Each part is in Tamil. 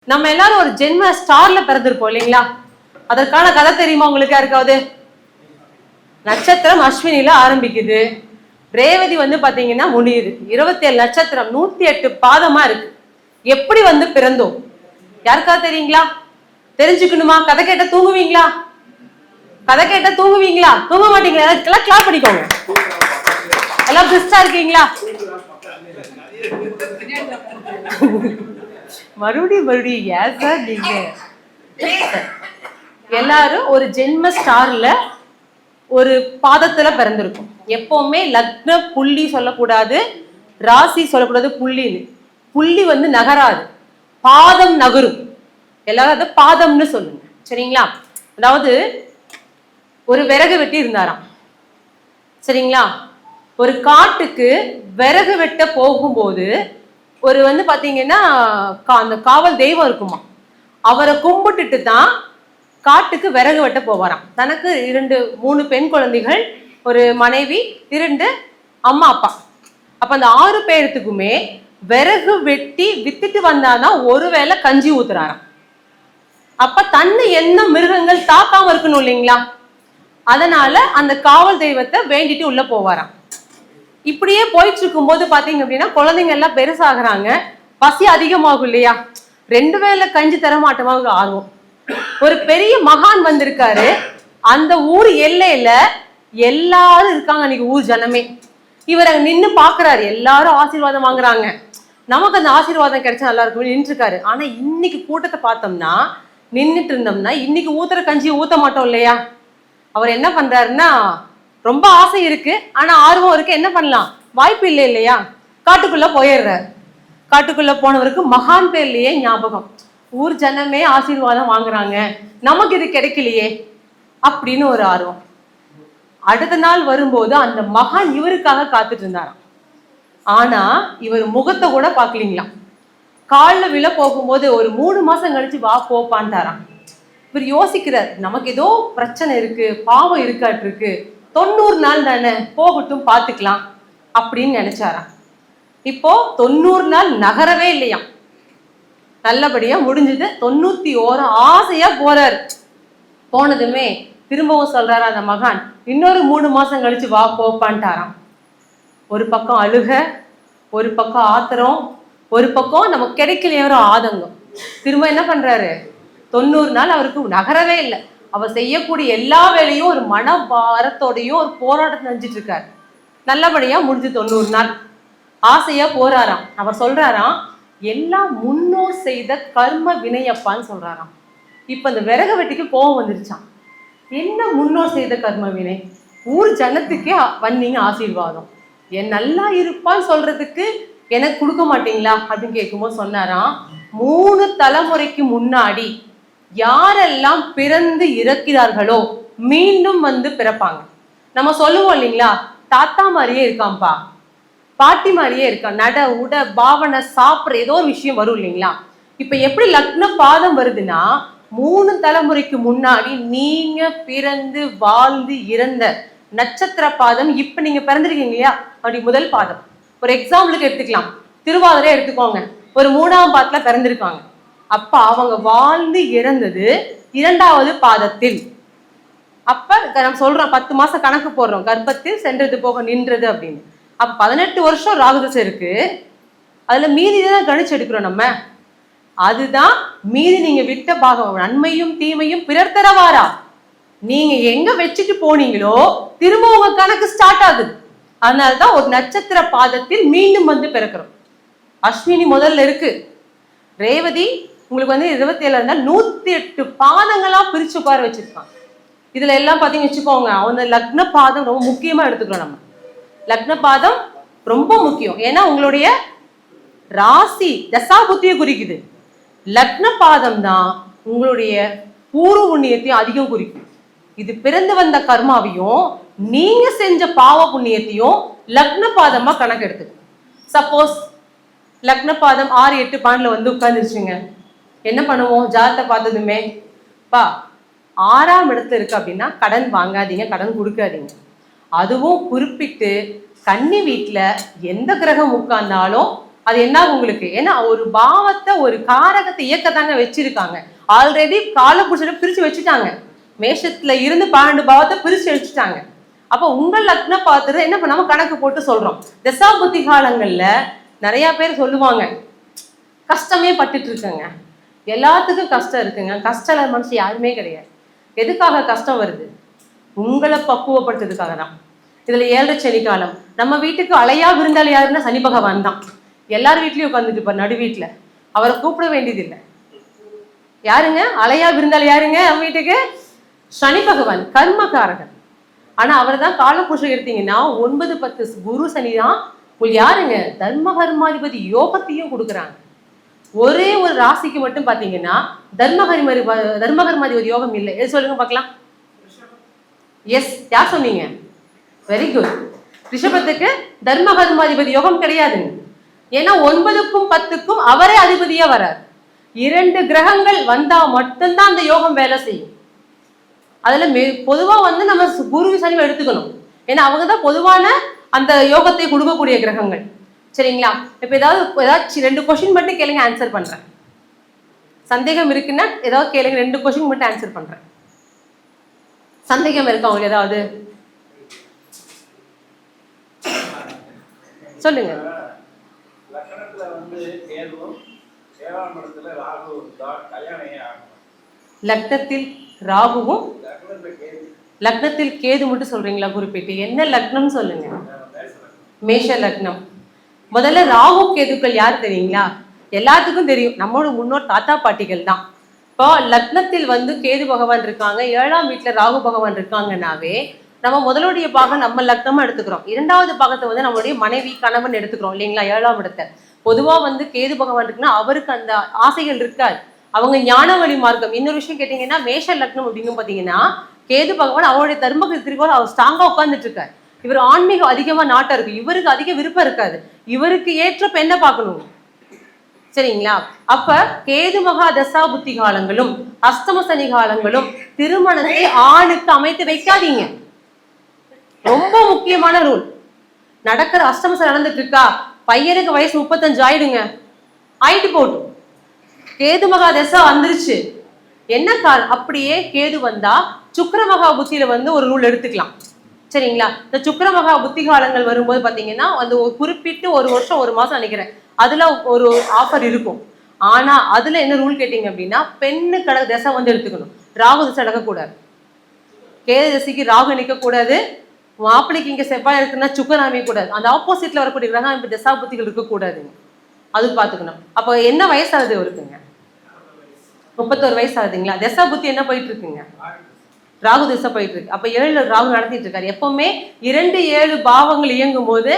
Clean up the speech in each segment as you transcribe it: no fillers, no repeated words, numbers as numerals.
நம்ம எல்லாரும் ஒரு ஜென்ம ஸ்டார்ல பிறந்திருப்போம் இல்லைங்களா? அதற்கான கதை தெரியுமா உங்களுக்கு யாருக்காவது? நட்சத்திரம் அஸ்வினில ஆரம்பிக்குது. ரேவதி பாத்தீங்கன்னா முடியுது. 27 நட்சத்திரம் 108 பாதமா இருக்கு. எப்படி பிறந்தோம் யாருக்காவது தெரியுங்களா? தெரிஞ்சுக்கணுமா? கதை கேட்ட தூங்குவீங்களா? கதை கேட்ட தூங்குவீங்களா? தூங்க மாட்டீங்களா? எல்லாம் கிளாப் பண்ணிக்கோங்க. எல்லாம் பெஸ்டா இருக்கீங்களா? மறுபடியும் ஏன் சார் நீங்க எல்லாரும் ஒரு ஜென்ம ஸ்டார்ல ஒரு பாதத்துல பிறந்திருக்கும். எப்பவுமே லக்ன புள்ளி சொல்லக்கூடாது, ராசி சொல்லக்கூடாது. புள்ளி நகராது, பாதம் நகரும். எல்லாரும் அதை பாதம்னு சொல்லுங்க, சரிங்களா? அதாவது ஒரு விறகு வெட்டி இருந்தாராம், சரிங்களா? ஒரு காட்டுக்கு விறகு வெட்ட போகும்போது ஒரு பாத்தீங்கன்னா அந்த காவல் தெய்வம் இருக்குமா, அவரை கும்பிட்டுட்டு தான் காட்டுக்கு விறகு வெட்ட போவாராம். தனக்கு 2-3 பெண் குழந்தைகள், ஒரு மனைவி, 2 அம்மா அப்பா. அப்ப அந்த 6 பேர்த்துக்குமே விறகு வெட்டி வித்துட்டு வந்தாதான் ஒருவேளை கஞ்சி ஊத்துறாராம். அப்ப தன்னை என்ன மிருகங்கள் தாக்காம இருக்கணும் இல்லைங்களா? அதனால அந்த காவல் தெய்வத்தை வேண்டிட்டு உள்ள போவாராம். இப்படியே போயிட்டு இருக்கும் போது பாத்தீங்க அப்படின்னா குழந்தைங்க எல்லாம் பெருசாகிறாங்க, பசி அதிகமாகும் இல்லையா? 2 வேளை கஞ்சி தரமாட்டமா ஆகும். ஒரு பெரிய மகான் வந்திருக்காரு. அந்த ஊர் எல்லையில எல்லாரும் இருக்காங்க, அன்னைக்கு ஊர் ஜனமே. இவர் அங்க நின்று பாக்குறாரு, எல்லாரும் ஆசீர்வாதம் வாங்குறாங்க. நமக்கு அந்த ஆசீர்வாதம் கிடைச்சா நல்லா இருக்கும் நின்று இருக்காரு. ஆனா இன்னைக்கு கூட்டத்தை பார்த்தோம்னா, நின்றுட்டு இருந்தோம்னா இன்னைக்கு ஊத்துற கஞ்சி ஊத்த மாட்டோம் இல்லையா? அவர் என்ன பண்றாருன்னா, ரொம்ப ஆசை இருக்கு, ஆனா ஆர்வம் இருக்கு, என்ன பண்ணலாம், வாய்ப்பு இல்லை இல்லையா? காட்டுக்குள்ள போயிடுறாரு. காட்டுக்குள்ள போனவருக்கு மகான் பேர்லயே ஞாபகம், ஊர் ஜனமே ஆசீர்வாதம் வாங்குறாங்க, நமக்கு இது கிடைக்கலையே அப்படின்னு ஒரு ஆர்வம். அடுத்த நாள் வரும்போது அந்த மகான் இவருக்காக காத்துட்டு இருந்தாராம். ஆனா இவர் முகத்தை கூட பாக்கலீங்களாம். காலில் விழ போகும்போது ஒரு 3 மாசம் கழிச்சு வா போப்பான்ட்டாராம். இவர் யோசிக்கிறார், நமக்கு ஏதோ பிரச்சனை இருக்கு, பாவம் இருக்காட்டு இருக்கு, 90 நாள் தானே, போகட்டும் பார்த்துக்கலாம் அப்படின்னு நினைச்சாராம். இப்போ 90 நாள் நகரவே இல்லையாம். நல்லபடியா முடிஞ்சது. 91 ஆசையா போறாரு. போனதுமே திரும்பவும் சொல்றாரு அந்த மகான், இன்னொரு 3 மாசம் கழிச்சு வா போப்பான்ட்டாராம். ஒரு பக்கம் அழுக, ஒரு பக்கம் ஆத்திரம், ஒரு பக்கம் நமக்கு கிடைக்கலையோட ஆதங்கம். திரும்ப என்ன பண்றாரு, 90 நாள் அவருக்கு நகரவே இல்லை. அவர் செய்யக்கூடிய எல்லா வேலையும் ஒரு மன பாரத்தோடையும் ஒரு போராட்டத்தை செஞ்சுட்டு இருக்காரு. நல்லபடியா முடிஞ்சு 90 நாள். ஆசையா போறாராம். அவர் சொல்றாராம், எல்லாம் முன்னோர் செய்த கர்ம வினையப்பான்னு சொல்றாராம். இப்ப அந்த விறகு வெட்டிக்கு கோபம் வந்துருச்சான். என்ன முன்னோர் செய்த கர்ம வினை? ஊர் ஜனத்துக்கே வந்தீங்க ஆசீர்வாதம், என் நல்லா இருப்பான்னு சொல்றதுக்கு எனக்கு கொடுக்க மாட்டீங்களா அப்படின்னு கேட்கும்போது சொன்னாராம், 3 தலைமுறைக்கு முன்னாடி யாரெல்லாம் பிறந்து இறக்கிறார்களோ மீண்டும் பிறப்பாங்க. நம்ம சொல்லுவோம் இல்லைங்களா, தாத்தா மாதிரியே இருக்காம்பா, பாட்டி மாதிரியே இருக்கான், நட உட பாவனை சாப்பிட்ற ஏதோ ஒரு விஷயம் வரும் இல்லைங்களா? இப்ப எப்படி லக்ன பாதம் வருதுன்னா, 3 தலைமுறைக்கு முன்னாடி நீங்க பிறந்து வாழ்ந்து இறந்த நட்சத்திர பாதம் இப்ப நீங்க பிறந்திருக்கீங்க இல்லையா, அப்படி முதல் பாதம். ஒரு எக்ஸாம்பிளுக்கு எடுத்துக்கலாம், திருவாதிரை எடுத்துக்கோங்க, ஒரு 3ஆம் பாதத்துல பிறந்திருக்காங்க. அப்ப அவங்க வாழ்ந்து இறந்தது 2வது பாதத்தில். அப்ப நம்ம சொல்றோம் 10 மாசம் கணக்கு போடுறோம், கர்ப்பத்தில் சென்றது போக நின்றது அப்படின்னு. அப்ப 18 வருஷம் ராகுதசை இருக்கு. அதுல மீதி தான் கணிச்சு எடுக்கிறோம் நம்ம. அதுதான் மீதி நீங்க விட்ட பாகம். நன்மையும் தீமையும் பிறர் தரவாரா, நீங்க எங்க வச்சுட்டு போனீங்களோ திரும்ப உங்க கணக்கு ஸ்டார்ட் ஆகுது. அதனாலதான் ஒரு நட்சத்திர பாதத்தில் மீண்டும் பிறக்கிறோம். அஸ்வினி முதல்ல இருக்கு, ரேவதி உங்களுக்கு 27 இருந்தால் 108 பாதங்களா பிரிச்சு உட்கார வச்சிருக்காங்க. இதுல எல்லாம் பாத்தீங்க வச்சுக்கோங்க, அவங்க லக்ன பாதம் ரொம்ப முக்கியமா எடுத்துக்கிறோம் நம்ம. லக்ன பாதம் ரொம்ப முக்கியம். ஏன்னா உங்களுடைய ராசி தசா புத்தியை குறிக்குது. லக்ன பாதம் தான் உங்களுடைய பூர்வ புண்ணியத்தையும் அதிகம் குறிக்கும். இது பிறந்து வந்த கர்மாவையும் நீங்க செஞ்ச பாவ புண்ணியத்தையும் லக்ன பாதமா கணக்கு எடுத்துக்கும். சப்போஸ் லக்ன பாதம் 6-8 பான்ல உட்கார்ந்துருச்சுங்க, என்ன பண்ணுவோம்? ஜாதகத்தை பார்த்ததுமே, பா 6ஆம் இடத்துல இருக்கு அப்படின்னா கடன் வாங்காதீங்க, கடன் கொடுக்காதீங்க. அதுவும் குறிப்பிட்டு கன்னி வீட்டுல எந்த கிரகம் உட்கார்ந்தாலும் அது என்ன உங்களுக்கு? ஏன்னா ஒரு பாவத்தை ஒரு காரகத்தை இயக்கத்தாங்க வச்சிருக்காங்க. ஆல்ரெடி காலபுருஷனை பிரிச்சு வச்சுட்டாங்க. மேஷத்துல இருந்து 12 பாவத்தை பிரிச்சு வச்சுட்டாங்க. அப்ப உங்கள் லக்ன பார்த்துட்டு என்ன பண்ணாம கணக்கு போட்டு சொல்றோம். தசாபுத்தி காலங்கள்ல நிறைய பேர் சொல்லுவாங்க கஷ்டமே பட்டுட்டு இருக்கங்க, எல்லாத்துக்கும் கஷ்டம் இருக்குங்க, கஷ்டம் இல்லாத மனுஷன் யாருமே கிடையாது. எதுக்காக கஷ்டம் வருது? உங்களை பக்குவப்படுத்துறதுக்காக தான். இதுல 7 சனி காலம். நம்ம வீட்டுக்கு அலையா விருந்தாளி யாருன்னா சனி பகவான் தான். எல்லார் வீட்லயும் உட்காந்துட்டு இருப்பார் நடு வீட்டுல. அவரை கூப்பிட வேண்டியது இல்லை. யாருங்க அலையா விருந்தாளி? யாருங்க நம்ம வீட்டுக்கு? சனி பகவான், கர்மகாரகன். ஆனா அவர் தான் காலபுருஷன் எடுத்தீங்கன்னா 9, 10 குரு சனி தான் உங்களுக்கு யாருங்க தர்ம கர்மாதிபதி யோகத்தையும் கொடுக்குறாங்க. ஒரே ஒரு ராசிக்கு மட்டும் பாத்தீங்கன்னா தர்மகர்மாதிபதி யோகம் இல்லை. எது சொல்லுங்க பார்க்கலாம்? எஸ், யார் சொன்னீங்க? Very good. ரிஷபத்துக்கு தர்மகர்மாதிபதி யோகம் கிடையாதுங்க. ஏன்னா 9க்கும் 10க்கும் அவரே அதிபதியா வரார். 2 கிரகங்கள் வந்தா மட்டும்தான் அந்த யோகம் வேலை செய்யும். அதுல பொதுவா வந்து நம்ம குரு சனி எடுத்துக்கணும். ஏன்னா அவங்க தான் பொதுவான அந்த யோகத்தை கொடுக்கக்கூடிய கிரகங்கள். சரிங்களா? இப்ப ஏதாவது 2 கொஸ்டின் மட்டும் கேளுங்க, ஆன்சர் பண்றேன். சந்தேகம் இருக்குன்னா ஏதாவது கேளுங்க, 2 கொஸ்டின் மட்டும் ஆன்சர் பண்றேன். சந்தேகம் இருக்கா உங்களுக்கு ஏதாவது? சொல்லுங்க. லக்னத்தில் ராகுவும் லக்னத்தில் கேது மட்டும் சொல்றீங்களா குறிப்பிட்டு? என்ன லக்னம் சொல்லுங்க? மேஷ லக்னம். முதல்ல ராகு கேதுக்கள் யார் தெரியுங்களா? எல்லாத்துக்கும் தெரியும், நம்மளோட முன்னோர் தாத்தா பாட்டிகள் தான். இப்போ லக்னத்தில் வந்து கேது பகவான் இருக்காங்க, 7ஆம் வீட்டுல ராகு பகவான் இருக்காங்கன்னாவே நம்ம முதலுடைய பாகம் நம்ம லக்னமா எடுத்துக்கிறோம். 2வது பாகத்தை வந்து நம்மளுடைய மனைவி கணவன் எடுத்துக்கிறோம் இல்லைங்களா? 7ஆம் இடத்தை. பொதுவா வந்து கேது பகவான் இருக்குன்னா அவருக்கு அந்த ஆசைகள் இருக்காது, அவங்க ஞான வழி மார்க்கம். இன்னொரு விஷயம் கேட்டீங்கன்னா மேஷ லக்னம் அப்படின்னு பாத்தீங்கன்னா கேது பகவான் அவருடைய தர்மத்திற்கு அவர் ஸ்ட்ராங்கா உட்கார்ந்துட்டு இருக்காரு. இவர் ஆன்மீகம் அதிகமா நாட்டம் இருக்கு, இவருக்கு அதிக விருப்பம் இருக்காது, இவருக்கு ஏற்ற பெண்ணை பார்க்கணும். சரிங்களா? அப்ப கேது மகா தசா புத்தி காலங்களும் அஷ்டம சனி காலங்களும் திருமணத்தை ஆணுக்கு அமைத்து வைக்காதீங்க. ரொம்ப முக்கியமான ரூல். நடக்கிற அஷ்டம சனி நடந்துட்டு இருக்கா, பையனுக்கு வயசு 35 ஆயிடுங்க, ஆயிட்டு போட்டும். கேது மகா தசா வந்துருச்சு, என்ன காரணம்? அப்படியே கேது வந்தா சுக்கிர மகா புத்தியில வந்து ஒரு ரூல் எடுத்துக்கலாம். சரிங்களா? இந்த சுக்கிர மகா புத்தி காலங்கள் வரும்போது பாத்தீங்கன்னா அந்த ஒரு குறிப்பிட்டு 1 வருஷம் 1 மாசம் நினைக்கிறேன், அதுல ஒரு ஆஃபர் இருக்கும். ஆனா அதுல என்ன ரூல் கேட்டீங்க அப்படின்னா பெண்ணு கடக தசை வந்து எடுத்துக்கணும். ராகு தசை நடக்கக்கூடாது, கேது தசைக்கு ராகு நிற்க கூடாது, மாப்பிள்ளைக்கு இங்க செவ்வாய் இருக்குன்னா சுக்கரன் அமையக்கூடாது, அந்த ஆப்போசிட்ல வரக்கூடிய கிரகம் இப்ப தசா புத்திகள் இருக்கக்கூடாதுங்க. அது பாத்துக்கணும். அப்ப என்ன வயசாகுது இருக்குங்க? 31 வயசு ஆகுதுங்களா? தசா புத்தி என்ன போயிட்டு இருக்குங்க? ராகு திசை போயிட்டு இருக்கு. அப்ப 7 ராகு நடத்திட்டு இருக்காரு. எப்பவுமே 2, 7 பாவங்கள் இயங்கும் போது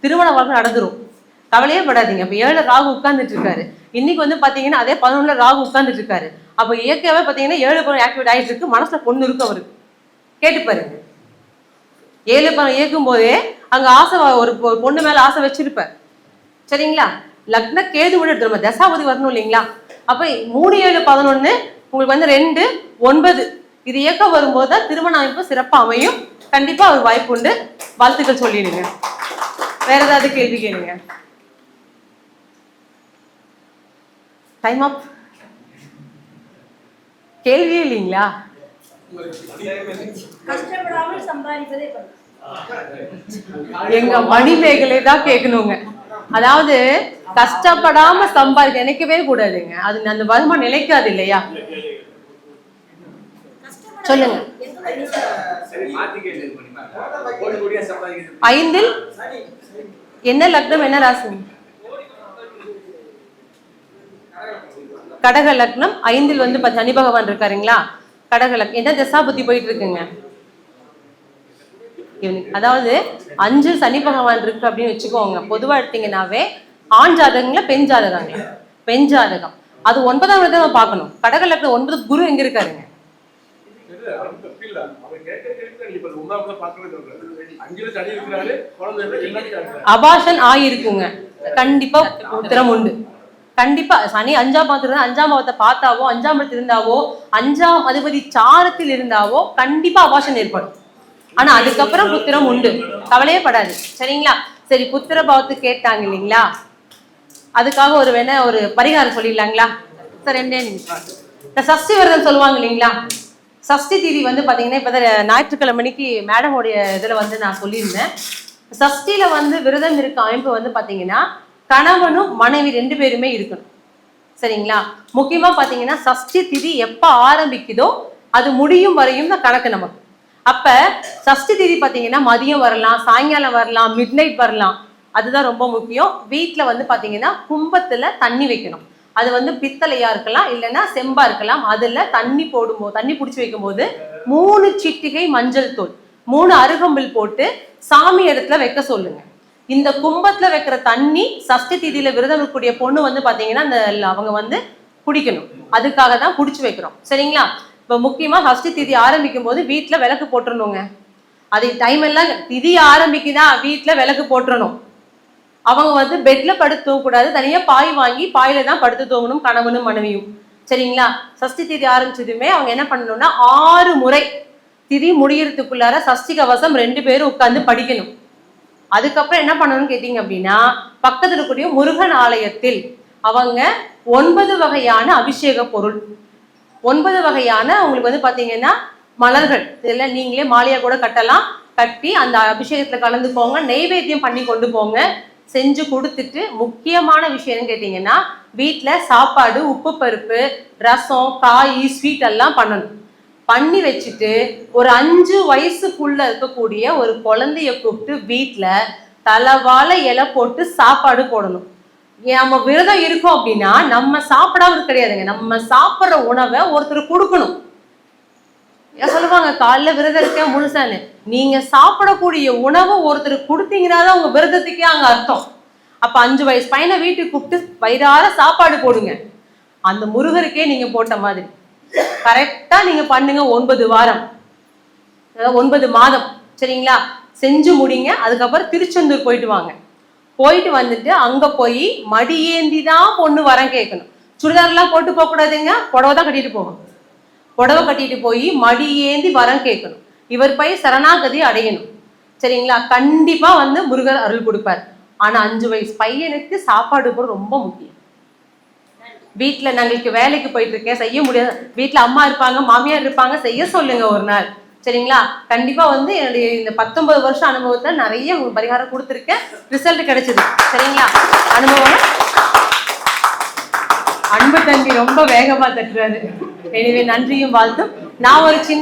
திருமண வாழ்க்கை நடந்துரும், கவலையே படாதீங்க. அப்ப 7 ராகு உட்கார்ந்துட்டு இருக்காரு. இன்னைக்கு வந்து பாத்தீங்கன்னா அதே 11 ராகு உட்கார்ந்துட்டு இருக்காரு. அப்ப இயற்கையாவே பாத்தீங்கன்னா 7 பணம் ஆக்டிவேட் ஆயிட்டு இருக்கு. மனசுல பொண்ணு இருக்கு அவருக்கு, கேட்டு பாருங்க. 7 பணம் இயக்கும் போதே அங்க ஆசை, ஒரு பொண்ணு மேல ஆசை வச்சிருப்பார். சரிங்களா? லக்ன கேது விட எடுத்துருமா தசாபதி வரணும் இல்லைங்களா? அப்ப 3, 7, 11 உங்களுக்கு வந்து 2, 9 இது இயக்கம் வரும்போது தான் திருமண அமைப்பு சிறப்பா அமையும். கண்டிப்பா ஒரு வாய்ப்பு உண்டு. வாழ்த்துக்கள் சொல்லிடுங்க. வேற ஏதாவது கேள்வி கேளுங்க. டைம் அப். கேள்வியே இல்லைங்களா? எங்க மணிமேகலை தான் கேட்கணுங்க. அதாவது கஷ்டப்படாம சம்பாதிக்க நினைக்கவே கூடாதுங்க, அது அந்த வருமானம் நிலைக்காது இல்லையா? சொல்லுங்க. 5 என்ன லக்னம் என்ன ராசி? கடக லக்னம். 5 வந்து சனி பகவான் இருக்காருங்களா? கடக லக்னம். என்ன தசா புத்தி போயிட்டு இருக்குங்க? அதாவது 5 சனி பகவான் இருக்கு அப்படின்னு வச்சுக்கோங்க. பொதுவா எடுத்தீங்கன்னாவே ஆண் ஜாதகங்கள பெண் ஜாதகங்க. பெண் ஜாதகம் அது 9ஆம் இடத்தை நம்ம பார்க்கணும். கடக லக்னம் 9 குரு எங்க இருக்காருங்க? அபாஷன் ஆயிருக்குங்க, கண்டிப்பா உத்தரம் உண்டு. கண்டிப்பா சனி 5ஆம் பாவத்துல 5ஆம் பாவத்தை பார்த்தாவோ 5ஆம் இடத்துல இருந்தாவோ 5ஆம் அதிபதி சாரத்தில் இருந்தாவோ கண்டிப்பா அபாஷன் ஏற்படும். ஆனா அதுக்கப்புறம் புத்திரம் உண்டு, கவலையே படாது. சரிங்களா? சரி, புத்திர பாவத்துக்கு கேட்டாங்க இல்லைங்களா? அதுக்காக ஒரு பரிகாரம் சொல்லிடலாங்களா சார்? 2 நிமிஷம். இந்த சஷ்டி விரதம் சொல்லுவாங்க இல்லைங்களா? சஷ்டி தீதி வந்து பாத்தீங்கன்னா இப்பதான் ஞாயிற்றுக்கிழமைக்கு மேடமோடைய இதுல வந்து நான் சொல்லியிருந்தேன். சஷ்டியில வந்து விரதம் இருக்க அமைப்பு வந்து பாத்தீங்கன்னா கணவனும் மனைவி 2 பேருமே இருக்கணும். சரிங்களா? முக்கியமா பாத்தீங்கன்னா சஷ்டி திதி எப்ப ஆரம்பிக்குதோ அது முடியும் வரையும் தான் கணக்கு நமக்கு. அப்ப சஷ்டி திதி பாத்தீங்கன்னா மதியம் வரலாம், சாயங்காலம் வரலாம், மிட் நைட் வரலாம். அதுதான் ரொம்ப முக்கியம். வீட்டுல வந்து பாத்தீங்கன்னா கும்பத்துல தண்ணி வைக்கணும். அது வந்து பித்தளையா இருக்கலாம், இல்லைன்னா செம்பா இருக்கலாம். அதுல தண்ணி போடும்போது, தண்ணி பிடிச்சி வைக்கும் போது 3 சிட்டிகை மஞ்சள் தூள், 3 அருகம்பில் போட்டு சாமி இடத்துல வைக்க சொல்லுங்க. இந்த கும்பத்துல வைக்கிற தண்ணி சஷ்டி தீதியில விரதம் இருக்கக்கூடிய பொண்ணு வந்து பாத்தீங்கன்னா அவங்க வந்து குடிக்கணும். அதுக்காக தான் குடிச்சு வைக்கிறோம். சரிங்களா? இப்ப முக்கியமா சஷ்டி திதி ஆரம்பிக்கும் போது வீட்டுல விளக்கு போட்டுருணுங்க. அது டைம் எல்லாம் திதி ஆரம்பிக்குதா வீட்டுல விளக்கு போட்டுறணும். அவங்க வந்து பெட்ல படுத்து தூங்கக்கூடாது, தனியா பாய் வாங்கி பாயில தான் படுத்து தூங்கணும் கணவனும் மனைவியும். சரிங்களா? சஷ்டி திதி ஆரம்பிச்சதுமே அவங்க என்ன பண்ணணும்னா 6 முறை திதி முடியறதுக்குள்ளார சஷ்டி கவசம் 2 பேரும் உட்கார்ந்து படிக்கணும். அதுக்கப்புறம் என்ன பண்ணணும்னு கேட்டீங்க அப்படின்னா பக்கத்துல இருக்கக்கூடிய முருகன் ஆலயத்தில் அவங்க 9 வகையான அபிஷேக பொருள், 9 வகையான உங்களுக்கு வந்து பாத்தீங்கன்னா மலர்கள், இதெல்லாம் நீங்களே மாலையா கூட கட்டலாம். கட்டி அந்த அபிஷேகத்துல கலந்துக்கோங்க. நெய்வேத்தியம் பண்ணி கொண்டு போங்க. செஞ்சு கொடுத்துட்டு முக்கியமான விஷயம் கேட்டீங்கன்னா வீட்டுல சாப்பாடு, உப்பு பருப்பு, ரசம், காய், ஸ்வீட் எல்லாம் பண்ணணும். பண்ணி வச்சுட்டு ஒரு 5 வயசுக்குள்ள இருக்கக்கூடிய ஒரு குழந்தைய கூப்பிட்டு வீட்டுல தலைவாழை இலை போட்டு சாப்பாடு போடணும். நம்ம விரதம் இருக்கோம் அப்படின்னா நம்ம சாப்பிடாம கிடையாதுங்க, நம்ம சாப்பிட்ற உணவை ஒருத்தர் கொடுக்கணும். சொல்லுவாங்க காலைல விரதம் இருக்க முழுசான்னு. நீங்க சாப்பிடக்கூடிய உணவை ஒருத்தர் கொடுத்தீங்கன்னா தான் உங்க விரதத்துக்கே அங்க அர்த்தம். அப்ப 5 வயசு பையனை வீட்டுக்கு கூப்பிட்டு வயிறார சாப்பாடு போடுங்க. அந்த முருகருக்கே நீங்க போட்ட மாதிரி கரெக்டா நீங்க பண்ணுங்க. 9 வாரம், 9 மாதம். சரிங்களா? செஞ்சு முடிங்க. அதுக்கப்புறம் திருச்செந்தூர் போயிட்டு வாங்க. போயிட்டு வந்துட்டு அங்க போய் மடியேந்தி தான் பொண்ணு வரம் கேட்கணும். சுடிதார்லாம் போட்டு போக கூடாதுங்க, புடவை தான் கட்டிட்டு போகணும். புடவை கட்டிட்டு போய் மடி ஏந்தி வரம் கேட்கணும். இவர் போய் சரணாகதி அடையணும். சரிங்களா? கண்டிப்பா வந்து முருகர் அருள் கொடுப்பார். ஆனா 5 வயசு பையனுக்கு சாப்பாடு கூட ரொம்ப முக்கியம். வீட்டுல நாங்களுக்கு வேலைக்கு போயிட்டு இருக்கேன், செய்ய முடியாது, வீட்டுல அம்மா இருப்பாங்க, மாமியார் இருப்பாங்க, செய்ய சொல்லுங்க ஒரு நாள். சரிங்களா? கண்டிப்பா வந்து என்னுடைய இந்த 19 வருஷம் அனுபவத்துல நிறைய பரிகாரம் கொடுத்துருக்கேன். ரிசல்ட் கிடைச்சது. சரிங்களா? அனுபவம். அன்பு தம்பி ரொம்ப வேகமா தட்டுறாரு. எனவே நன்றியும் வாழ்த்தும். நான் ஒரு சின்ன